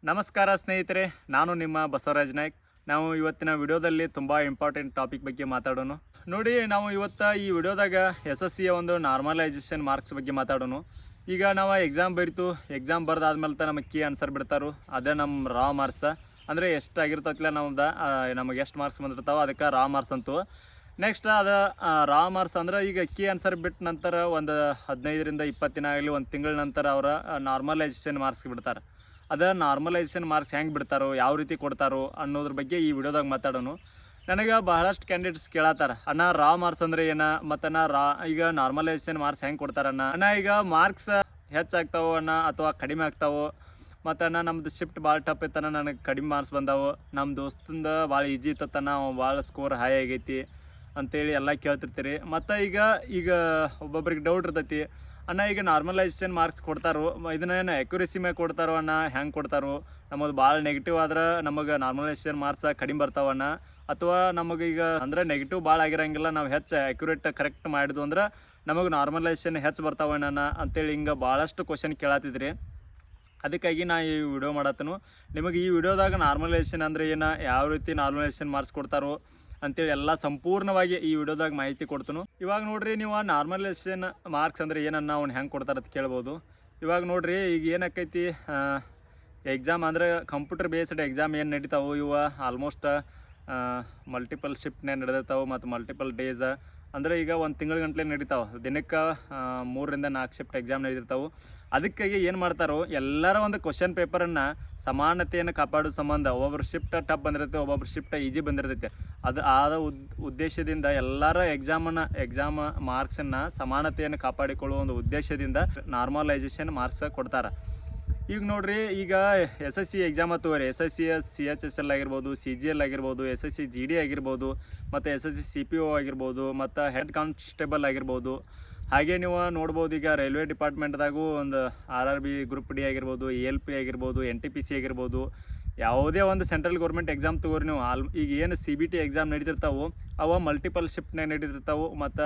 ನಮಸ್ಕಾರ ಸ್ನೇಹಿತರೆ, ನಾನು ನಿಮ್ಮ ಬಸವರಾಜ್ ನಾಯ್ಕ್. ನಾವು ಇವತ್ತಿನ ವಿಡಿಯೋದಲ್ಲಿ ತುಂಬ ಇಂಪಾರ್ಟೆಂಟ್ ಟಾಪಿಕ್ ಬಗ್ಗೆ ಮಾತಾಡೋಣ. ನೋಡಿ, ನಾವು ಈ ವಿಡಿಯೋದಾಗ SSCಯ ಒಂದು ನಾರ್ಮಲೈಸೇಷನ್ ಮಾರ್ಕ್ಸ್ ಬಗ್ಗೆ ಮಾತಾಡೋಣ. ಈಗ ನಾವು ಎಕ್ಸಾಮ್ ಬರೀತು, ಎಕ್ಸಾಮ್ ಬರ್ದಾದ್ಮೇಲೆ ನಮಗೆ ಕೀ ಆನ್ಸರ್ ಬಿಡ್ತಾರೋ ಅದೇ ನಮ್ಮ ರಾ ಮಾರ್ಕ್ಸ್. ಅಂದರೆ ಎಷ್ಟು ಆಗಿರ್ತೈತಿಲ್ಲ ನಮಗೆ ಎಷ್ಟು ಮಾರ್ಕ್ಸ್ ಬಂದಿರ್ತಾವೆ ಅದಕ್ಕೆ ರಾ ಮಾರ್ಕ್ಸ್ ಅಂತು. ನೆಕ್ಸ್ಟ್ ಅದು ರಾ ಮಾರ್ಕ್ಸ್ ಅಂದ್ರೆ ಈಗ ಕೀ ಆನ್ಸರ್ ಬಿಟ್ಟ ನಂತರ ಒಂದು 15ರಿಂದ 20 ದಿನ ಆಗಲಿ, ಒಂದು ತಿಂಗಳ ನಂತರ ಅವರ ನಾರ್ಮಲೈಸೇಷನ್ ಮಾರ್ಕ್ಸ್ ಬಿಡ್ತಾರೆ. ಅದು ನಾರ್ಮಲೈಸೇಷನ್ ಮಾರ್ಕ್ಸ್ ಹೆಂಗೆ ಬಿಡ್ತಾರೋ, ಯಾವ ರೀತಿ ಕೊಡ್ತಾರೋ ಅನ್ನೋದ್ರ ಬಗ್ಗೆ ಈ ವಿಡಿಯೋದಾಗ ಮಾತಾಡೋಣ. ನನಗೆ ಬಹಳಷ್ಟು ಕ್ಯಾಂಡಿಡೇಟ್ಸ್ ಕೇಳತ್ತಾರ, ಅಣ್ಣ ರಾ ಮಾರ್ಕ್ಸ್ ಅಂದರೆ ಏನ, ಮತ್ತು ಈಗ ನಾರ್ಮಲೈಸೇಷನ್ ಮಾರ್ಕ್ಸ್ ಹೆಂಗೆ ಕೊಡ್ತಾರಣ್ಣ, ಈಗ ಮಾರ್ಕ್ಸ್ ಹೆಚ್ಚಾಗ್ತಾವೋ ಅಣ್ಣ ಅಥವಾ ಕಡಿಮೆ ಆಗ್ತಾವೋ, ಮತ್ತು ನಮ್ಮದು ಶಿಫ್ಟ್ ಭಾಳ ಟಫ್ ಇತ್ತನ ನನಗೆ ಕಡಿಮೆ ಮಾರ್ಕ್ಸ್ ಬಂದಾವು, ನಮ್ಮ ದೋಸ್ತಂದ ಭಾಳ ಈಜಿ ಇತ್ತನ ಭಾಳ ಸ್ಕೋರ್ ಹೈ ಆಗೈತಿ ಅಂತೇಳಿ ಎಲ್ಲ ಕೇಳ್ತಿರ್ತೀರಿ. ಮತ್ತು ಈಗ ಒಬ್ಬೊಬ್ರಿಗೆ ಡೌಟ್ ಇರ್ತೈತಿ, ಅಣ್ಣ ಈಗ ನಾರ್ಮಲೈಸೇಷನ್ ಮಾರ್ಕ್ಸ್ ಕೊಡ್ತಾರೋ ಇದನ್ನೇನು ಅಕ್ಯುರೇಸಿ ಮೇಲೆ ಕೊಡ್ತಾರೋ ಅಣ್ಣ, ಹೆಂಗೆ ಕೊಡ್ತಾರೋ, ನಮ್ಮದು ಭಾಳ ನೆಗೆಟಿವ್ ಆದ್ರೆ ನಮಗೆ ನಾರ್ಮಲೈಸೇಷನ್ ಮಾರ್ಕ್ಸ್ ಕಡಿಮೆ ಬರ್ತಾವಣ್ಣ, ಅಥವಾ ನಮಗೀಗ ಅಂದರೆ ನೆಗೆಟಿವ್ ಭಾಳ ಆಗಿರೋಂಗಿಲ್ಲ, ನಾವು ಹೆಚ್ಚು ಅಕ್ಯುರೇಟ್ ಕರೆಕ್ಟ್ ಮಾಡಿದ್ವು ಅಂದ್ರೆ ನಮಗೆ ನಾರ್ಮಲೈಸೇಷನ್ ಹೆಚ್ಚು ಬರ್ತಾವಣ್ಣ ಅಂತೇಳಿ ಹಿಂಗೆ ಭಾಳಷ್ಟು ಕ್ವಶನ್ ಕೇಳತ್ತಿದ್ರಿ. ಅದಕ್ಕಾಗಿ ನಾ ಈ ವಿಡಿಯೋ ಮಾಡತ್ತನು. ನಿಮಗೆ ಈ ವಿಡಿಯೋದಾಗ ನಾರ್ಮಲೈಸೇಷನ್ ಅಂದರೆ ಏನು, ಯಾವ ರೀತಿ ನಾರ್ಮಲೈಸೇಷನ್ ಮಾರ್ಕ್ಸ್ ಕೊಡ್ತಾರೋ ಅಂತೇಳಿ ಎಲ್ಲ ಸಂಪೂರ್ಣವಾಗಿ ಈ ವಿಡಿಯೋದಾಗ ಮಾಹಿತಿ ಕೊಡ್ತನು. ಇವಾಗ ನೋಡ್ರಿ, ನೀವು ನಾರ್ಮಲೈಸೇಷನ್ ಮಾರ್ಕ್ಸ್ ಅಂದರೆ ಏನನ್ನ ಅವ್ನು ಹೆಂಗೆ ಕೊಡ್ತಾರೆ ಅಂತ ಕೇಳ್ಬೋದು. ಇವಾಗ ನೋಡ್ರಿ, ಈಗ ಏನಾಕೈತಿ, ಎಕ್ಸಾಮ್ ಅಂದರೆ ಕಂಪ್ಯೂಟರ್ ಬೇಸ್ಡ್ ಎಕ್ಸಾಮ್ ಏನು ನಡೀತಾವೆ, ಇವು ಆಲ್ಮೋಸ್ಟ್ ಮಲ್ಟಿಪಲ್ ಶಿಫ್ಟ್ನೇ ನಡೆದಿರ್ತಾವೆ ಮತ್ತು ಮಲ್ಟಿಪಲ್ ಡೇಸ್. ಅಂದರೆ ಈಗ ಒಂದು ತಿಂಗಳ ಗಂಟ್ಲೆ ನಡೀತಾವೆ, ದಿನಕ್ಕೆ 3ರಿಂದ 4 ಶಿಫ್ಟ್ ಎಕ್ಸಾಮ್ ನಡೆದಿರ್ತಾವೆ. ಅದಕ್ಕಾಗಿ ಏನು ಮಾಡ್ತಾರೋ, ಎಲ್ಲರ ಒಂದು ಕ್ವಶನ್ ಪೇಪರನ್ನು ಸಮಾನತೆಯನ್ನು ಕಾಪಾಡೋ ಸಂಬಂಧ ಒಬ್ಬೊಬ್ರು ಶಿಫ್ಟ್ ಟಫ್ ಬಂದಿರುತ್ತೆ, ಒಬ್ಬೊಬ್ರು ಶಿಫ್ಟ್ ಈಜಿ ಬಂದಿರ್ತೈತೆ. ಆದ ಉದ್ದೇಶದಿಂದ ಎಲ್ಲರ ಎಕ್ಸಾಮ್ ಮಾರ್ಕ್ಸನ್ನು ಸಮಾನತೆಯನ್ನು ಕಾಪಾಡಿಕೊಳ್ಳುವ ಒಂದು ಉದ್ದೇಶದಿಂದ ನಾರ್ಮಲೈಸೇಷನ್ ಮಾರ್ಕ್ಸ್ ಕೊಡ್ತಾರೆ. ಈಗ ನೋಡ್ರಿ, ಈಗ SSC ಎಕ್ಸಾಮ್ ತಗೋರಿ, SSC CHSL ಆಗಿರ್ಬೋದು, CGL ಆಗಿರ್ಬೋದು, SSC GD ಆಗಿರ್ಬೋದು, ಮತ್ತು SSC CPO ಆಗಿರ್ಬೋದು, ಮತ್ತು ಹೆಡ್ ಕಾನ್ಸ್ಟೇಬಲ್ ಆಗಿರ್ಬೋದು. ಹಾಗೆ ನೀವು ನೋಡ್ಬೋದು, ಈಗ ರೈಲ್ವೆ ಡಿಪಾರ್ಟ್ಮೆಂಟ್ದಾಗೂ ಒಂದು RRB ಗ್ರೂಪ್ D ಆಗಿರ್ಬೋದು, ALP ಆಗಿರ್ಬೋದು, NTPC ಆಗಿರ್ಬೋದು, ಯಾವುದೇ ಒಂದು ಸೆಂಟ್ರಲ್ ಗೌರ್ಮೆಂಟ್ ಎಕ್ಸಾಮ್ ತಗೋರಿ ನೀವು. ಈಗ ಏನು CBT ಎಕ್ಸಾಮ್ ನಡೀತಿರ್ತಾವೆ ಅವು ಮಲ್ಟಿಪಲ್ ಶಿಫ್ಟ್ನಾಗ ನಡೀತಿರ್ತಾವೆ, ಮತ್ತು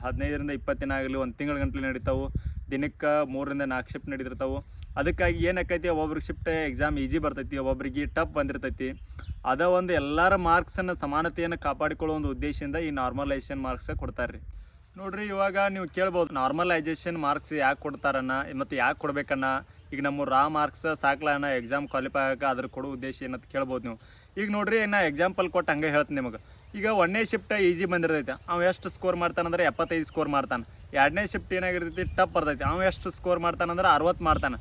15ರಿಂದ 20 ದಿನ ಆಗಲಿ, ಒಂದು ತಿಂಗಳ ಗಂಟಲೆ ನಡೀತಾವೆ, ದಿನಕ್ಕೆ 3ರಿಂದ 4 ಶಿಫ್ಟ್ ನಡೀತಿರ್ತಾವೆ. ಅದಕ್ಕಾಗಿ ಏನಾಕೈತಿ, ಒಬ್ಬೊಬ್ರಿಗೆ ಶಿಫ್ಟ್ ಎಕ್ಸಾಮ್ ಈಜಿ ಬರ್ತೈತಿ, ಒಬ್ಬೊಬ್ರಿಗೆ ಟಫ್ ಬಂದಿರ್ತೈತಿ. ಅದ ಒಂದು ಎಲ್ಲರ ಮಾರ್ಕ್ಸನ್ನು ಸಮಾನತೆಯನ್ನು ಕಾಪಾಡಿಕೊಳ್ಳೋ ಒಂದು ಉದ್ದೇಶದಿಂದ ಈ ನಾರ್ಮಲೈಸೇಷನ್ ಮಾರ್ಕ್ಸ್ ಕೊಡ್ತಾರೆ ರೀ. ನೋಡಿರಿ, ಇವಾಗ ನೀವು ಕೇಳ್ಬೋದು, ನಾರ್ಮಲೈಸೇಷನ್ ಮಾರ್ಕ್ಸ್ ಯಾಕೆ ಕೊಡ್ತಾರನ್ನ ಮತ್ತು ಯಾಕೆ ಕೊಡ್ಬೇಕನ್ನ, ಈಗ ನಮ್ಮ ರಾ ಮಾರ್ಕ್ಸ್ ಸಾಕ್ಲಣ್ಣ ಎಕ್ಸಾಮ್ ಕ್ವಾಲಿಫೈ ಆಗೋಕೆ ಅದ್ರ ಕೊಡೋ ಉದ್ದೇಶ ಏನಂತ ಕೇಳ್ಬೋದು ನೀವು. ಈಗ ನೋಡಿರಿ, ನಾ ಎಕ್ಸಾಂಪಲ್ ಕೊಟ್ಟು ಹಂಗೆ ಹೇಳ್ತೀನಿ ನಿಮಗೆ. ಈಗ 1ನೇ ಶಿಫ್ಟ್ ಈಜಿ ಬಂದಿರ್ತೈತೆ, ಅವ ಎಷ್ಟು ಸ್ಕೋರ್ ಮಾಡ್ತಾನಂದ್ರೆ 75 ಸ್ಕೋರ್ ಮಾಡ್ತಾನೆ. 2ನೇ ಶಿಫ್ಟ್ ಏನಾಗಿರ್ತೈತಿ, ಟಫ್ ಬರ್ತೈತಿ, ಅವ ಎಷ್ಟು ಸ್ಕೋರ್ ಮಾಡ್ತಾನಂದ್ರೆ 60 ಮಾಡ್ತಾನೆ.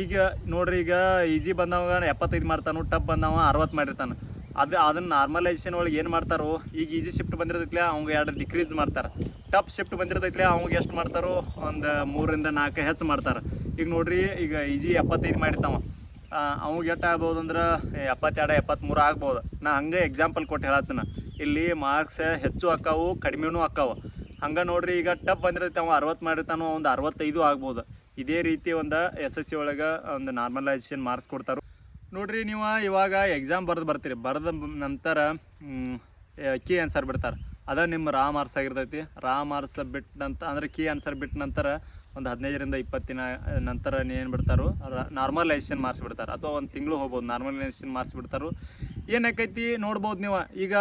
ಈಗ ನೋಡ್ರಿ, ಈಗ ಈಜಿ ಬಂದವಾಗ 75 ಮಾಡ್ತಾನು, ಟಫ್ ಬಂದವ 60 ಮಾಡಿರ್ತಾನೆ. ಅದನ್ನು ನಾರ್ಮಲೈಸೇಷನ್ ಒಳಗೆ ಏನು ಮಾಡ್ತಾರೋ, ಈಗ ಈಜಿ ಶಿಫ್ಟ್ ಬಂದಿರ್ತೈತ್ಲೆ ಅವ್ಗೆ 2 ಡಿಕ್ರೀಸ್ ಮಾಡ್ತಾರೆ, ಟಫ್ ಶಿಫ್ಟ್ ಬಂದಿರ್ತೈತ್ಲೆ ಅವ್ಗೆ ಎಷ್ಟು ಮಾಡ್ತಾರೋ ಒಂದು 3ರಿಂದ 4 ಹೆಚ್ಚು ಮಾಡ್ತಾರೆ. ಈಗ ನೋಡ್ರಿ, ಈಗ ಈಜಿ 75 ಮಾಡಿರ್ತಾವ, ಅವ್ಗೆ ಎಷ್ಟು ಆಗ್ಬೋದು ಅಂದ್ರೆ 72 73 ಆಗ್ಬೋದು. ನಾ ಹಂಗೆ ಎಕ್ಸಾಂಪಲ್ ಕೊಟ್ಟು ಹೇಳತ್ತೀನಿ. ಇಲ್ಲಿ ಮಾರ್ಕ್ಸ್ ಹೆಚ್ಚು ಅಕ್ಕಾವು, ಕಡಿಮೆನೂ ಅಕ್ಕಾವು. ಹಂಗೆ ನೋಡ್ರಿ, ಈಗ ಟಫ್ ಬಂದಿರ್ತೈತೆ ಅವ 60 ಮಾಡಿರ್ತಾನೋ, ಒಂದು 65 ಆಗ್ಬೋದು. ಇದೇ ರೀತಿ ಒಂದು SSC ಒಳಗೆ ಒಂದು ನಾರ್ಮಲೈಸೇಷನ್ ಮಾರ್ಕ್ಸ್ ಕೊಡ್ತಾರೆ. ನೋಡ್ರಿ, ನೀವು ಇವಾಗ ಎಕ್ಸಾಮ್ ಬರ್ತೀರಿ, ಬರೆದ ನಂತರ ಕೀ ಆನ್ಸರ್ ಬಿಡ್ತಾರೆ, ಅದ ನಿಮ್ಮ ರಾ ಮಾರ್ಕ್ಸ್ ಆಗಿರ್ತೈತಿ. ರಾ ಮಾರ್ಕ್ಸ್ ಬಿಟ್ಟಂತ ಅಂದರೆ ಕೀ ಆನ್ಸರ್ ಬಿಟ್ಟ ನಂತರ ಒಂದು 15ರಿಂದ 20 ದಿನ ನಂತರ ಏನು ಬಿಡ್ತಾರೋ ನಾರ್ಮಲೈಸೇಷನ್ ಮಾರ್ಕ್ಸ್ ಬಿಡ್ತಾರೆ, ಅಥವಾ ಒಂದು ತಿಂಗಳು ಹೋಗ್ಬೋದು ನಾರ್ಮಲೈಸೇಷನ್ ಮಾರ್ಕ್ಸ್ ಬಿಡ್ತಾರೋ. ಏನಾಕೈತಿ ನೋಡ್ಬೋದು ನೀವು. ಈಗ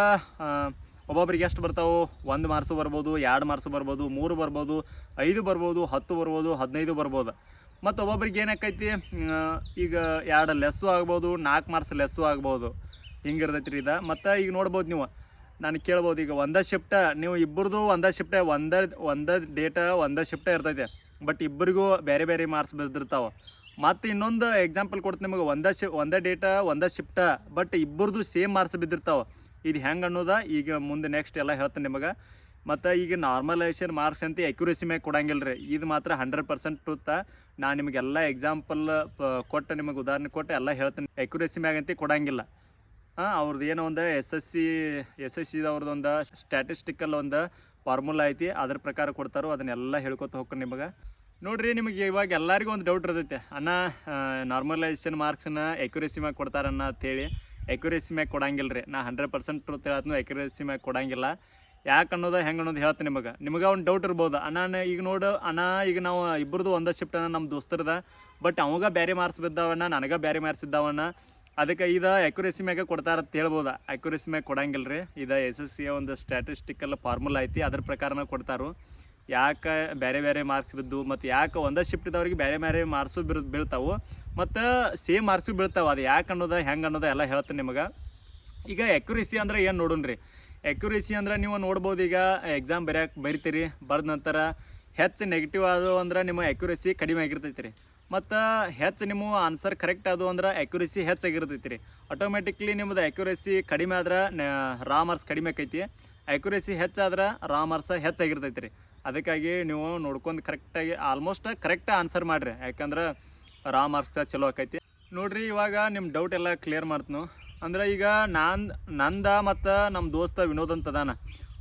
ಒಬ್ಬೊಬ್ರಿಗೆ ಎಷ್ಟು ಬರ್ತಾವೆ, 1 ಮಾರ್ಕ್ಸು ಬರ್ಬೋದು, 2 ಮಾರ್ಕ್ಸು ಬರ್ಬೋದು, 3 ಬರ್ಬೋದು, 5 ಬರ್ಬೋದು, 10 ಬರ್ಬೋದು, 15 ಬರ್ಬೋದು. ಮತ್ತು ಒಬ್ಬೊಬ್ರಿಗೆ ಏನಾಕೈತಿ, ಈಗ 2 ಲೆಸ್ಸು ಆಗ್ಬೋದು, 4 ಮಾರ್ಕ್ಸ್ ಲೆಸ್ಸು ಆಗ್ಬೋದು, ಹಿಂಗಿರ್ತೈತಿ ರೀ ಇದು. ಮತ್ತು ಈಗ ನೋಡ್ಬೋದು ನೀವು, ನಾನು ಕೇಳ್ಬೋದು, ಈಗ ಒಂದೇ ಶಿಫ್ಟ ನೀವು ಇಬ್ಬರದು ಒಂದೇ ಶಿಫ್ಟೇ, ಒಂದೇ ಡೇಟ ಒಂದೇ ಶಿಫ್ಟೇ ಇರ್ತೈತೆ, ಬಟ್ ಇಬ್ಬರಿಗೂ ಬೇರೆ ಬೇರೆ ಮಾರ್ಕ್ಸ್ ಬಿದ್ದಿರ್ತಾವೆ. ಮತ್ತು ಇನ್ನೊಂದು ಎಕ್ಸಾಂಪಲ್ ಕೊಡ್ತೀನಿ ನಿಮಗೆ, ಒಂದೇ ಡೇಟ ಒಂದೇ ಶಿಫ್ಟ, ಬಟ್ ಇಬ್ಬರದು ಸೇಮ್ ಮಾರ್ಕ್ಸ್ ಬಿದ್ದಿರ್ತಾವೆ. ಇದು ಹೆಂಗೆ ಅನ್ನೋದ ಈಗ ಮುಂದೆ ನೆಕ್ಸ್ಟ್ ಎಲ್ಲ ಹೇಳ್ತೀನಿ ನಿಮಗೆ. ಮತ್ತು ಈಗ ನಾರ್ಮಲೈಸೇಷನ್ ಮಾರ್ಕ್ಸ್ ಅಂತ ಅಕ್ಯುರೇಸಿ ಮ್ಯಾಗ ಕೊಡಂಗಿಲ್ಲ ರೀ, ಇದು ಮಾತ್ರ 100% ಟ್ರೂತ್. ನಾನು ನಿಮಗೆಲ್ಲ ಎಕ್ಸಾಂಪಲ್ ಕೊಟ್ಟು ನಿಮಗೆ ಉದಾಹರಣೆ ಕೊಟ್ಟು ಎಲ್ಲ ಹೇಳ್ತೀನಿ. ಅಕ್ಯುರೇಸಿ ಮ್ಯಾಗ ಅಂತ ಕೊಡಂಗಿಲ್ಲ. ಅವ್ರದ್ದು ಏನೋ ಒಂದು SSC ಅವ್ರದ್ದು ಒಂದು ಸ್ಟ್ಯಾಟಿಸ್ಟಿಕಲ್ ಒಂದು ಫಾರ್ಮುಲಾ ಐತಿ, ಅದ್ರ ಪ್ರಕಾರ ಕೊಡ್ತಾರೋ, ಅದನ್ನೆಲ್ಲ ಹೇಳ್ಕೊತ ಹೋಗ್ಕೊಂಡು ನಿಮಗೆ. ನೋಡಿರಿ, ನಿಮಗೆ ಇವಾಗ ಎಲ್ಲರಿಗೂ ಒಂದು ಡೌಟ್ ಇರ್ತೈತೆ, ಅಣ್ಣ ನಾರ್ಮಲೈಸೇಷನ್ ಮಾರ್ಕ್ಸನ್ನ ಅಕ್ಯುರೇಸಿ ಮ್ಯಾಗ ಕೊಡ್ತಾರನ್ನ ಅಂತೇಳಿ. ಅಕ್ಯುರೇಸಿ ಮ್ಯಾಗ ಕೊಡಂಗಿಲ್ಲ ರೀ, ನಾ 100% ಟ್ರೂತ್ ಹೇಳತ್ನು, ಅಕ್ಯುರೇಸಿ ಮ್ಯಾಗ ಕೊಡಂಗಿಲ್ಲ. ಯಾಕೆ ಅನ್ನೋದು ಹೆಂಗೆ ಅನ್ನೋದು ಹೇಳ್ತೀನಿ ನಿಮಗೆ ಒಂದು ಡೌಟ್ ಇರ್ಬೋದು ಅಣ್ಣ ಈಗ ನೋಡು ಅಣ್ಣ ಈಗ ನಾವು ಇಬ್ಬರದು ಒಂದೇ ಶಿಫ್ಟ್ ಅನ್ನ ನಮ್ಮ ದೋಸ್ತರದ ಬಟ್ ಅವಾಗ ಬೇರೆ ಮಾರ್ಕ್ಸ್ ಬಿದ್ದಾವಣ್ಣ ನನಗೆ ಬೇರೆ ಮಾರ್ಕ್ಸ್ ಇದ್ದಾವಣ್ಣ ಅದಕ್ಕೆ ಇದು ಅಕ್ಯುರೇಸಿ ಮ್ಯಾಗೆ ಕೊಡ್ತಾರಂತ ಹೇಳ್ಬೋದು. ಅಕ್ಯುರೇಸಿ ಮ್ಯಾಗೆ ಕೊಡಂಗಿಲ್ಲ ರೀ. ಇದು SSC ಒಂದು ಸ್ಟ್ಯಾಟಿಸ್ಟಿಕಲ್ ಫಾರ್ಮುಲಾ ಐತಿ, ಅದ್ರ ಪ್ರಕಾರನ ಕೊಡ್ತಾರೋ. ಯಾಕೆ ಬೇರೆ ಬೇರೆ ಮಾರ್ಕ್ಸ್ ಬಿದ್ದು ಮತ್ತು ಯಾಕೆ ಒಂದೇ ಶಿಫ್ಟ್ ಇದ್ದವ್ರಿಗೆ ಬೇರೆ ಬೇರೆ ಮಾರ್ಕ್ಸು ಬೀಳ್ತಾವೆ ಮತ್ತು ಸೇಮ್ ಮಾರ್ಕ್ಸು ಬೀಳ್ತಾವೆ. ಅದು ಯಾಕೆ ಅನ್ನೋದು ಹೆಂಗೆ ಅನ್ನೋದು ಎಲ್ಲ ಹೇಳ್ತೀನಿ ನಿಮಗೆ. ಈಗ ಅಕ್ಯುರೇಸಿ ಅಂದ್ರೆ ಏನು ನೋಡೋಣ್ರಿ. ಅಕ್ಯುರೇಸಿ ಅಂದ್ರೆ ನೀವು ನೋಡ್ಬೋದು, ಈಗ ಎಕ್ಸಾಮ್ ಬರಿತೀರಿ, ಬರೆದ ನಂತರ ಹೆಚ್ಚು ನೆಗೆಟಿವ್ ಆದವು ಅಂದ್ರೆ ನಿಮ್ಮ ಅಕ್ಯುರೇಸಿ ಕಡಿಮೆ ಆಗಿರ್ತೈತಿ ರೀ. ಮತ್ತು ಹೆಚ್ಚು ನಿಮ್ಮ ಆನ್ಸರ್ ಕರೆಕ್ಟ್ ಆದವು ಅಂದ್ರೆ ಅಕ್ಯುರೇಸಿ ಹೆಚ್ಚಾಗಿರ್ತೈತಿ ರೀ. ಆಟೋಮೆಟಿಕ್ಲಿ ನಿಮ್ಮದು ಅಕ್ಯುರೇಸಿ ಕಡಿಮೆ ಆದ್ರೆ ರಾ ಮಾರ್ಕ್ಸ್ ಕಡಿಮೆ ಆಕೈತಿ, ಅಕ್ಯುರೇಸಿ ಹೆಚ್ಚಾದ್ರೆ ರಾ ಮಾರ್ಕ್ಸ್ ಹೆಚ್ಚಾಗಿರ್ತೈತಿ ರೀ. ಅದಕ್ಕಾಗಿ ನೀವು ನೋಡ್ಕೊಂಡು ಕರೆಕ್ಟಾಗಿ ಆಲ್ಮೋಸ್ಟ್ ಕರೆಕ್ಟ್ ಆನ್ಸರ್ ಮಾಡಿರಿ, ಯಾಕಂದ್ರೆ ರಾ ಮಾರ್ಕ್ಸ್ ಚಲೋ ಆಕೈತಿ ನೋಡಿರಿ. ಇವಾಗ ನಿಮ್ಮ ಡೌಟ್ ಎಲ್ಲ ಕ್ಲಿಯರ್ ಮಾಡ್ತೀನಿ. ಅಂದ್ರೆ ಈಗ ನಂದ ಮತ್ತು ನಮ್ಮ ದೋಸ್ತ ವಿನೋದ್ ಅಂತದಾನ,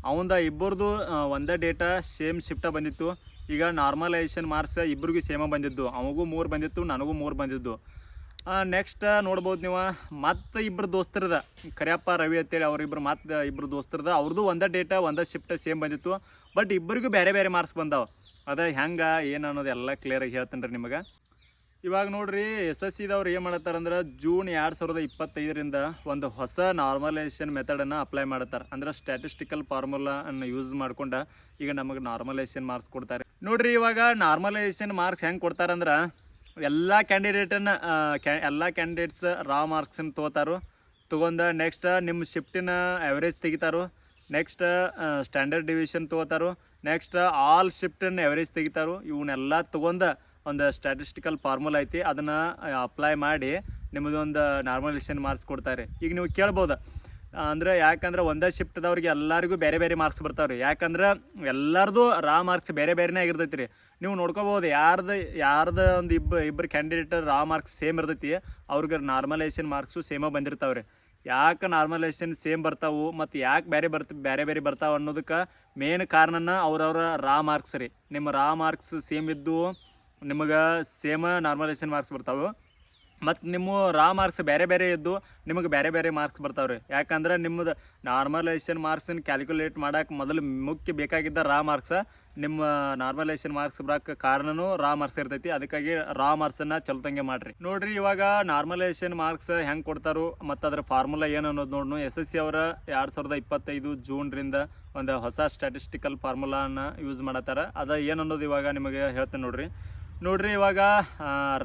ಅವಂದ ಇಬ್ಬರದು ಒಂದೇ ಡೇಟಾ ಸೇಮ್ ಶಿಫ್ಟ ಬಂದಿತ್ತು. ಈಗ ನಾರ್ಮಲೈಸೇಷನ್ ಮಾರ್ಕ್ಸ್ ಇಬ್ಬರಿಗೂ ಸೇಮ ಬಂದಿದ್ದು, ಅವಗೂ 3 ಬಂದಿತ್ತು, ನನಗೂ 3 ಬಂದಿದ್ದು. ನೆಕ್ಸ್ಟ್ ನೋಡ್ಬೋದು ನೀವು, ಮತ್ತು ಇಬ್ಬರು ದೋಸ್ತರದ ಕರಿಯಪ್ಪ ರವಿ ಅಂತೇಳಿ ಅವರಿಬ್ಬರು ಮತ್ತು ಇಬ್ಬರು ದೋಸ್ತರದ ಅವ್ರದ್ದು ಒಂದೇ ಡೇಟಾ ಒಂದೇ ಶಿಫ್ಟ್ ಸೇಮ್ ಬಂದಿತ್ತು, ಬಟ್ ಇಬ್ಬರಿಗೂ ಬೇರೆ ಬೇರೆ ಮಾರ್ಕ್ಸ್ ಬಂದಾವೆ. ಅದೇ ಹೆಂಗೆ ಏನು ಅನ್ನೋದು ಎಲ್ಲ ಕ್ಲಿಯರಾಗಿ ಹೇಳ್ತೀನಿ ರೀ ನಿಮಗೆ. ಇವಾಗ ನೋಡ್ರಿ, SSCದವ್ರು ಏನು ಮಾಡತ್ತಾರಂದ್ರೆ ಜೂನ್ 2025ರಿಂದ ಒಂದು ಹೊಸ ನಾರ್ಮಲೈಸೇಷನ್ ಮೆಥಡನ್ನು ಅಪ್ಲೈ ಮಾಡತ್ತಾರೆ. ಅಂದ್ರೆ ಸ್ಟ್ಯಾಟಿಸ್ಟಿಕಲ್ ಫಾರ್ಮುಲಾನ್ನು ಯೂಸ್ ಮಾಡ್ಕೊಂಡು ಈಗ ನಮಗೆ ನಾರ್ಮಲೈಸೇಷನ್ ಮಾರ್ಕ್ಸ್ ಕೊಡ್ತಾರೆ ನೋಡ್ರಿ. ಇವಾಗ ನಾರ್ಮಲೈಸೇಷನ್ ಮಾರ್ಕ್ಸ್ ಹೆಂಗೆ ಕೊಡ್ತಾರಂದ್ರೆ ಎಲ್ಲ ಕ್ಯಾಂಡಿಡೇಟ್ಸ್ ರಾ ಮಾರ್ಕ್ಸನ್ನು ತೊಗೊಂಡು ನೆಕ್ಸ್ಟ್ ನಿಮ್ಮ ಶಿಫ್ಟಿನ ಆ್ಯಾವ್ರೇಜ್ ತೆಗಿತಾರೋ, ನೆಕ್ಸ್ಟ್ ಸ್ಟ್ಯಾಂಡರ್ಡ್ ಡಿವಿಷನ್ ತೊಗೋತಾರೋ, ನೆಕ್ಸ್ಟ್ ಆಲ್ ಶಿಫ್ಟನ್ನು ಆ್ಯಾವ್ರೇಜ್ ತೆಗಿತಾರೋ. ಇವನ್ನೆಲ್ಲ ತೊಗೊಂಡು ಒಂದು ಸ್ಟ್ಯಾಟಿಸ್ಟಿಕಲ್ ಫಾರ್ಮುಲಾ ಐತಿ, ಅದನ್ನು ಅಪ್ಲೈ ಮಾಡಿ ನಿಮ್ಮದೊಂದು ನಾರ್ಮಲೈಸೇಷನ್ ಮಾರ್ಕ್ಸ್ ಕೊಡ್ತಾರೆ. ಈಗ ನೀವು ಕೇಳ್ಬೋದು, ಅಂದರೆ ಯಾಕಂದ್ರೆ ಒಂದೇ ಶಿಫ್ಟ್ದವ್ರಿಗೆ ಎಲ್ಲರಿಗೂ ಬೇರೆ ಬೇರೆ ಮಾರ್ಕ್ಸ್ ಬರ್ತಾವೆ ರೀ. ಯಾಕಂದ್ರೆ ಎಲ್ಲರದು ರಾ ಮಾರ್ಕ್ಸ್ ಬೇರೆ ಬೇರೆನೇ ಆಗಿರ್ತೈತಿ ರೀ. ನೀವು ನೋಡ್ಕೋಬೋದು, ಯಾರ್ದು ಒಂದು ಇಬ್ಬರು ಕ್ಯಾಂಡಿಡೇಟ್ ರಾ ಮಾರ್ಕ್ಸ್ ಸೇಮ್ ಇರ್ತೈತಿ, ಅವ್ರಿಗೆ ನಾರ್ಮಲೈಸೇಷನ್ ಮಾರ್ಕ್ಸು ಸೇಮ ಬಂದಿರ್ತಾವೆ ರೀ. ಯಾಕೆ ನಾರ್ಮಲೈಸೇಷನ್ ಸೇಮ್ ಬರ್ತಾವೆ ಮತ್ತು ಯಾಕೆ ಬೇರೆ ಬೇರೆ ಬರ್ತಾವೆ ಅನ್ನೋದಕ್ಕೆ ಮೇನ್ ಕಾರಣನ ಅವ್ರವ್ರ ರಾ ಮಾರ್ಕ್ಸ್ ರೀ. ನಿಮ್ಮ ರಾ ಮಾರ್ಕ್ಸ್ ಸೇಮ್ ಇದ್ದು ನಿಮಗೆ ಸೇಮ ನಾರ್ಮಲೈಸೇಷನ್ ಮಾರ್ಕ್ಸ್ ಬರ್ತಾವೆ, ಮತ್ತು ನಿಮ್ಮ ರಾ ಮಾರ್ಕ್ಸ್ ಬೇರೆ ಬೇರೆ ಇದ್ದು ನಿಮಗೆ ಬೇರೆ ಬೇರೆ ಮಾರ್ಕ್ಸ್ ಬರ್ತಾವೆ ರೀ. ಯಾಕಂದ್ರೆ ನಿಮ್ಮದು ನಾರ್ಮಲೈಸೇಷನ್ ಮಾರ್ಕ್ಸನ್ನು ಕ್ಯಾಲ್ಕುಲೇಟ್ ಮಾಡೋಕೆ ಮೊದಲು ಮುಖ್ಯ ಬೇಕಾಗಿದ್ದ ರಾ ಮಾರ್ಕ್ಸ. ನಿಮ್ಮ ನಾರ್ಮಲೈಸೇಷನ್ ಮಾರ್ಕ್ಸ್ ಬರೋಕ್ಕೆ ಕಾರಣನೂ ರಾ ಮಾರ್ಕ್ಸ್ ಇರ್ತೈತಿ. ಅದಕ್ಕಾಗಿ ರಾ ಮಾರ್ಕ್ಸನ್ನು ಚಲೋತಂಗೆ ಮಾಡಿರಿ ನೋಡಿರಿ. ಇವಾಗ ನಾರ್ಮಲೈಸೇಷನ್ ಮಾರ್ಕ್ಸ್ ಹೆಂಗೆ ಕೊಡ್ತಾರೋ ಮತ್ತು ಅದರ ಫಾರ್ಮುಲಾ ಏನು ಅನ್ನೋದು ನೋಡ್ನು. SSC ಅವರ 2025 ಜೂನ್ರಿಂದ ಒಂದು ಹೊಸ ಸ್ಟ್ಯಾಟಿಸ್ಟಿಕಲ್ ಫಾರ್ಮುಲಾನ ಯೂಸ್ ಮಾಡತ್ತಾರೆ. ಅದು ಏನು ಅನ್ನೋದು ಇವಾಗ ನಿಮಗೆ ಹೇಳ್ತೇನೆ ನೋಡ್ರಿ. ಇವಾಗ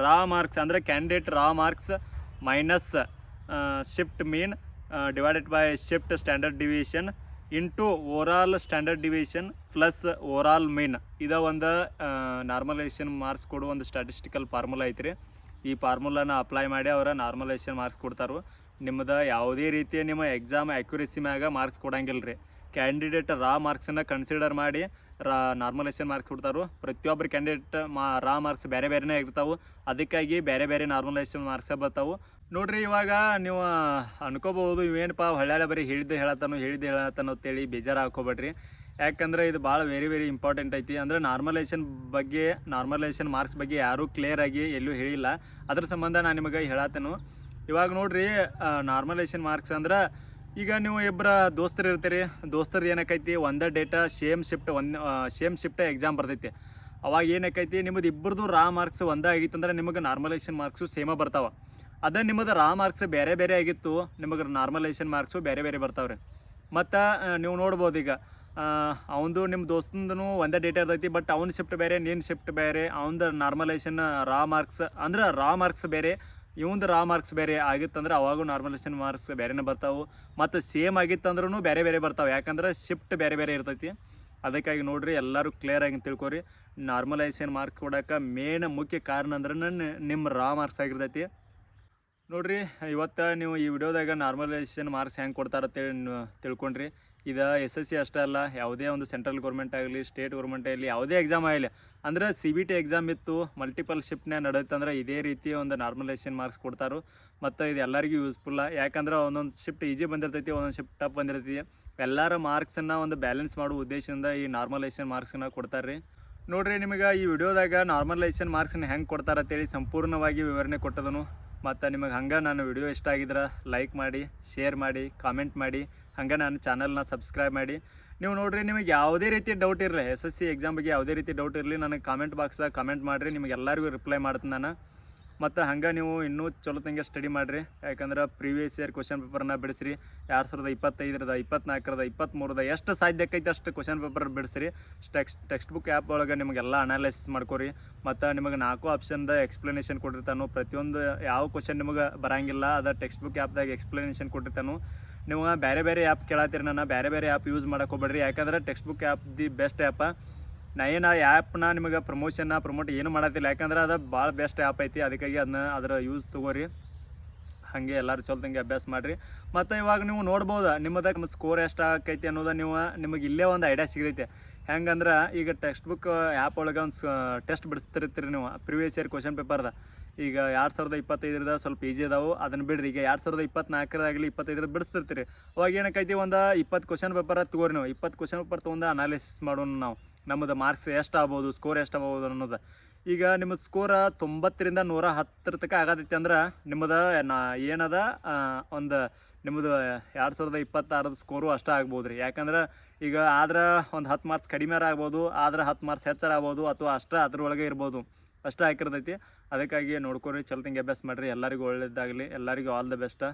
ರಾ ಮಾರ್ಕ್ಸ್ ಅಂದರೆ candidate raw marks minus shift mean divided by shift standard division into overall standard division plus overall mean. ಇದು ಒಂದು ನಾರ್ಮಲೈಸೇಷನ್ ಮಾರ್ಕ್ಸ್ ಕೊಡುವ ಒಂದು ಸ್ಟ್ಯಾಟಿಸ್ಟಿಕಲ್ ಫಾರ್ಮುಲಾ ಐತ್ರಿ. ಈ ಫಾರ್ಮುಲಾನ ಅಪ್ಲೈ ಮಾಡಿ ಅವರ ನಾರ್ಮಲೈಸೇಷನ್ ಮಾರ್ಕ್ಸ್ ಕೊಡ್ತಾರೆ. ನಿಮ್ಮದು ಯಾವುದೇ ರೀತಿಯ ನಿಮ್ಮ ಎಕ್ಸಾಮ್ ಅಕ್ಯುರೇಸಿ ಮ್ಯಾಗ ಮಾರ್ಕ್ಸ್ ಕೊಡಂಗಿಲ್ಲ ರೀ. ಕ್ಯಾಂಡಿಡೇಟ್ ರಾ ಮಾರ್ಕ್ಸನ್ನು ಕನ್ಸಿಡರ್ ಮಾಡಿ ನಾರ್ಮಲೈಸೇಷನ್ ಮಾರ್ಕ್ಸ್ ಕೊಡ್ತಾರೆ. ಪ್ರತಿಯೊಬ್ಬರು ಕ್ಯಾಂಡಿಡೇಟ್ ರಾ ಮಾರ್ಕ್ಸ್ ಬೇರೆ ಬೇರೆನೇ ಇರ್ತಾವೆ, ಅದಕ್ಕಾಗಿ ಬೇರೆ ಬೇರೆ ನಾರ್ಮಲೈಸೇಷನ್ ಮಾರ್ಕ್ಸ್ ಬರ್ತಾವೆ ನೋಡ್ರಿ. ಇವಾಗ ನೀವು ಅನ್ಕೋಬಹುದು, ಇವೇನಪ್ಪ ಹೊಳ್ಳೆ ಬರೀ ಹೇಳಿದ್ದೆ ಹೇಳತ್ತಾನೋ ಅಂತೇಳಿ ಬೇಜಾರು ಹಾಕೋಬೇಡ್ರಿ. ಯಾಕಂದರೆ ಇದು ಭಾಳ ವೆರಿ ಇಂಪಾರ್ಟೆಂಟ್ ಐತಿ. ಅಂದರೆ ನಾರ್ಮಲೈಸೇಷನ್ ಮಾರ್ಕ್ಸ್ ಬಗ್ಗೆ ಯಾರೂ ಕ್ಲಿಯರ್ ಆಗಿ ಎಲ್ಲೂ ಹೇಳಿಲ್ಲ, ಅದ್ರ ಸಂಬಂಧ ನಾನು ನಿಮಗೆ ಹೇಳತ್ತೇನು. ಇವಾಗ ನೋಡ್ರಿ, ನಾರ್ಮಲೈಸೇಷನ್ ಮಾರ್ಕ್ಸ್ ಅಂದ್ರೆ ಈಗ ನೀವು ಇಬ್ಬರ ದೋಸ್ತರು ಇರ್ತೀರಿ, ದೋಸ್ತರದ್ದು ಏನಕ್ಕೈತಿ ಒಂದೇ ಡೇಟಾ ಸೇಮ್ ಶಿಫ್ಟ್ ಎಕ್ಸಾಮ್ ಬರ್ತೈತಿ. ಅವಾಗ ಏನಕ್ಕೈತಿ ನಿಮ್ಮದು ಇಬ್ಬರದು ರಾ ಮಾರ್ಕ್ಸ್ ಒಂದೇ ಆಗಿತ್ತು ಅಂದ್ರೆ ನಿಮಗೆ ನಾರ್ಮಲೈಸೇಷನ್ ಮಾರ್ಕ್ಸು ಸೇಮ ಬರ್ತಾವೆ. ಅದೇ ನಿಮ್ಮದು ರಾ ಮಾರ್ಕ್ಸ್ ಬೇರೆ ಬೇರೆ ಆಗಿತ್ತು, ನಿಮಗೆ ನಾರ್ಮಲೈಸೇಷನ್ ಮಾರ್ಕ್ಸು ಬೇರೆ ಬೇರೆ ಬರ್ತಾವ್ರಿ. ಮತ್ತು ನೀವು ನೋಡ್ಬೋದು, ಈಗ ಅವನದು ನಿಮ್ಮ ದೋಸ್ತಂದು ಒಂದೇ ಡೇಟಾ ಇರ್ತೈತಿ, ಬಟ್ ಅವ್ನ ಶಿಫ್ಟ್ ಬೇರೆ, ನೀನು ಶಿಫ್ಟ್ ಬೇರೆ, ಅವನದು ನಾರ್ಮಲೈಸೇಷನ್ ರಾ ಮಾರ್ಕ್ಸ್ ಬೇರೆ, ಇವಂದು ರಾ ಮಾರ್ಕ್ಸ್ ಬೇರೆ ಆಗಿತ್ತಂದ್ರೆ ಅವಾಗೂ ನಾರ್ಮಲೈಸೇಷನ್ ಮಾರ್ಕ್ಸ್ ಬೇರೆನೇ ಬರ್ತಾವೆ. ಮತ್ತು ಸೇಮ್ ಆಗಿತ್ತಂದ್ರೂ ಬೇರೆ ಬೇರೆ ಬರ್ತಾವೆ, ಯಾಕಂದ್ರೆ ಶಿಫ್ಟ್ ಬೇರೆ ಬೇರೆ ಇರ್ತೈತಿ. ಅದಕ್ಕಾಗಿ ನೋಡಿರಿ, ಎಲ್ಲರೂ ಕ್ಲಿಯರಾಗಿ ತಿಳ್ಕೊರಿ. ನಾರ್ಮಲೈಸೇಷನ್ ಮಾರ್ಕ್ಸ್ ಕೊಡೋಕೆ ಮೇನ್ ಮುಖ್ಯ ಕಾರಣ ಅಂದ್ರೆ ನಿಮ್ಮ ರಾ ಮಾರ್ಕ್ಸ್ ಆಗಿರ್ತೈತಿ ನೋಡಿರಿ. ಇವತ್ತು ನೀವು ಈ ವಿಡಿಯೋದಾಗ ನಾರ್ಮಲೈಸೇಷನ್ ಮಾರ್ಕ್ಸ್ ಹೆಂಗೆ ಕೊಡ್ತಾರಂತೇಳಿ ತಿಳ್ಕೊಂಡ್ರಿ. ಇದು SSC ಅಷ್ಟೇ ಅಲ್ಲ, ಯಾವುದೇ ಒಂದು ಸೆಂಟ್ರಲ್ ಗೌರ್ಮೆಂಟ್ ಆಗಲಿ, ಸ್ಟೇಟ್ ಗೌರ್ಮೆಂಟ್ ಆಗಲಿ, ಯಾವುದೇ ಎಕ್ಸಾಮ್ ಆಗಲಿ, ಅಂದರೆ CBT ಎಕ್ಸಾಮ್ ಇತ್ತು, ಮಲ್ಟಿಪಲ್ ಶಿಫ್ಟ್ನೇ ನಡೆಯುತ್ತಂದ್ರೆ ಇದೇ ರೀತಿ ಒಂದು ನಾರ್ಮಲೈಸೇಷನ್ ಮಾರ್ಕ್ಸ್ ಕೊಡ್ತಾರೆ. ಮತ್ತು ಇದು ಎಲ್ಲರಿಗೂ ಯೂಸ್ಫುಲ್ಲ. ಯಾಕಂದ್ರೆ ಒಂದೊಂದು ಶಿಫ್ಟ್ ಈಜಿ ಬಂದಿರ್ತೈತಿ, ಒಂದೊಂದು ಶಿಫ್ಟ್ ಟಫ್ ಬಂದಿರ್ತೈತಿ. ಎಲ್ಲರ ಮಾರ್ಕ್ಸನ್ನು ಒಂದು ಬ್ಯಾಲೆನ್ಸ್ ಮಾಡುವ ಉದ್ದೇಶದಿಂದ ಈ ನಾರ್ಮಲೈಸೇಷನ್ ಮಾರ್ಕ್ಸನ್ನು ಕೊಡ್ತಾರೆ ರೀ ನೋಡಿರಿ. ನಿಮಗೆ ಈ ವಿಡಿಯೋದಾಗ ನಾರ್ಮಲೈಸೇಷನ್ ಮಾರ್ಕ್ಸನ್ನು ಹೆಂಗೆ ಕೊಡ್ತಾರೆ ಅಂತೇಳಿ ಸಂಪೂರ್ಣವಾಗಿ ವಿವರಣೆ ಕೊಟ್ಟದನು. ಮತ್ತು ನಿಮಗೆ ಹಂಗೆ ನಾನು ವಿಡಿಯೋ ಇಷ್ಟ ಆಗಿದ್ರೆ ಲೈಕ್ ಮಾಡಿ, ಶೇರ್ ಮಾಡಿ, ಕಾಮೆಂಟ್ ಮಾಡಿ, ಹಂಗೆ ನಾನು ಚಾನಲ್ನ ಸಬ್ಸ್ಕ್ರೈಬ್ ಮಾಡಿ. ನೀವು ನೋಡಿರಿ, ನಿಮಗೆ ಯಾವುದೇ ರೀತಿ ಡೌಟ್ ಇರಲಿ, SSC ಎಕ್ಸಾಮ್ ಬಗ್ಗೆ ಯಾವುದೇ ರೀತಿ ಡೌಟ್ ಇರಲಿ, ನನಗೆ ಕಾಮೆಂಟ್ ಬಾಕ್ಸಾಗ ಕಮೆಂಟ್ ಮಾಡಿರಿ, ನಿಮಗೆ ಎಲ್ಲರಿಗೂ ರಿಪ್ಲೈ ಮಾಡ್ತೀನಿ ನಾನು. ಮತ್ತು ಹಂಗೆ ನೀವು ಇನ್ನೂ ಚಲೋ ತಂಗೆ ಸ್ಟಡಿ ಮಾಡಿರಿ, ಯಾಕಂದ್ರೆ ಪ್ರೀವಿಯಸ್ ಇಯರ್ ಕ್ವಶನ್ ಪೇಪರ್ನ ಬಿಡಿಸ್ರಿ. 2025, 24, 23 ಎಷ್ಟು ಸಾಧ್ಯ ಆಕೈತೆ ಅಷ್ಟು ಕ್ವಶನ್ ಪೇಪರ್ ಬಿಡಿಸ್ರಿ. ಟೆಕ್ಸ್ಟ್ ಬುಕ್ ಆ್ಯಪ್ ಒಳಗೆ ನಿಮಗೆಲ್ಲ ಅನಾಲಿಸಿಸ್ ಮಾಡ್ಕೊರಿ. ಮತ್ತು ನಿಮಗೆ 4 ಆಪ್ಷನ್ದ ಎಕ್ಸ್ಪ್ಲನೇಷನ್ ಕೊಟ್ಟಿರ್ತಾನು. ಪ್ರತಿಯೊಂದು ಯಾವ ಕ್ವಶನ್ ನಿಮಗೆ ಬರೋಂಗಿಲ್ಲ ಅದು ಟೆಕ್ಸ್ಟ್ ಬುಕ್ ಆ್ಯಪ್ದಾಗ ಎಕ್ಸ್ಪ್ಲನೇಷನ್ ಕೊಟ್ಟಿರ್ತಾನು. ನೀವು ಬೇರೆ ಆ್ಯಪ್ ಕೇಳತ್ತೀರಿ, ನಾನು ಬೇರೆ ಆ್ಯಪ್ ಯೂಸ್ ಮಾಡೋಕೆ ಹೋಗ್ಬೇಡ್ರಿ, ಯಾಕಂದ್ರೆ text book app the best app. ನಾ ಏನು ಆ್ಯಪ್ನ ನಿಮಗೆ ಪ್ರಮೋಟ್ ಏನು ಮಾಡತ್ತಿಲ್ಲ, ಯಾಕಂದ್ರೆ ಅದು ಭಾಳ ಬೆಸ್ಟ್ ಆ್ಯಪ್ ಐತಿ, ಅದಕ್ಕಾಗಿ ಅದರ ಯೂಸ್ ತೊಗೋರಿ. ಹಾಗೆ ಎಲ್ಲರೂ ಚಲೋದಂಗೆ ಅಭ್ಯಾಸ ಮಾಡಿರಿ. ಮತ್ತು ಇವಾಗ ನೀವು ನೋಡ್ಬೋದು ನಿಮ್ಮ ಸ್ಕೋರ್ ಎಷ್ಟು ಆಕೈತಿ ಅನ್ನೋದು ನಿಮಗೆ ಇಲ್ಲೇ ಒಂದು ಐಡಿಯಾ ಸಿಗೈತೆ. ಹೆಂಗಂದ್ರೆ ಈಗ ಟೆಕ್ಸ್ಟ್ ಬುಕ್ ಆ್ಯಪ್ ಒಳಗೆ ಒಂದು ಟೆಸ್ಟ್ ಬಿಡಿಸ್ತಿರ್ತೀರಿ ನೀವು, ಪ್ರಿವಿಯಸ್ ಇಯರ್ ಕ್ವಶನ್ ಪೇಪರ್ದ. ಈಗ 2025 ಸ್ವಲ್ಪ ಈಸಿ ಅದಾವೆ, ಅದನ್ನು ಬಿಡ್ರಿ. ಈಗ 2024 25 ಬಿಡಿಸ್ತಿರ್ತೀರಿ. ಅವಾಗ ಏನಕ್ಕೈತಿ, ಒಂದು 20 ಕ್ವಶನ್ ಪೇಪರ್ ತೊಗೋರಿ. ನೀವು 20 ಕ್ವಶನ್ ಪೇಪರ್ ತೊಗೊಂಡು ಅನಾಲಿಸಿಸ್ ಮಾಡೋಣ ನಾವು, ನಮ್ಮದು ಮಾರ್ಕ್ಸ್ ಎಷ್ಟು ಆಗ್ಬೋದು, ಸ್ಕೋರ್ ಎಷ್ಟು ಆಗ್ಬೋದು ಅನ್ನೋದು. ಈಗ ನಿಮ್ಮದು ಸ್ಕೋರ 90ರಿಂದ 110 ತನಕ ಆಗತೈತಿ ಅಂದ್ರೆ ನಿಮ್ಮದು ಏನದ ಒಂದು ನಿಮ್ಮದು 2026 ಸ್ಕೋರು ಅಷ್ಟೇ ಆಗ್ಬೋದು ರೀ. ಯಾಕಂದ್ರೆ ಈಗ ಆದ್ರೆ ಒಂದು 10 ಮಾರ್ಕ್ಸ್ ಕಡಿಮೆ ಆಗ್ಬೋದು, ಆದ್ರೆ 10 ಮಾರ್ಕ್ಸ್ ಹೆಚ್ಚಾರ ಆಗ್ಬೋದು, ಅಥವಾ ಅಷ್ಟೇ ಅದ್ರೊಳಗೆ ಇರ್ಬೋದು, ಅಷ್ಟೇ ಹಾಕಿರ್ತೈತಿ. ಅದಕ್ಕಾಗಿ ನೋಡ್ಕೊರಿ, ಚಲೋ ತಂಗೆ ಅಭ್ಯಾಸ ಮಾಡಿರಿ. ಎಲ್ಲರಿಗೂ ಒಳ್ಳೇದಾಗಲಿ, ಎಲ್ಲರಿಗೂ ಆಲ್ ದ ಬೆಸ್ಟ್.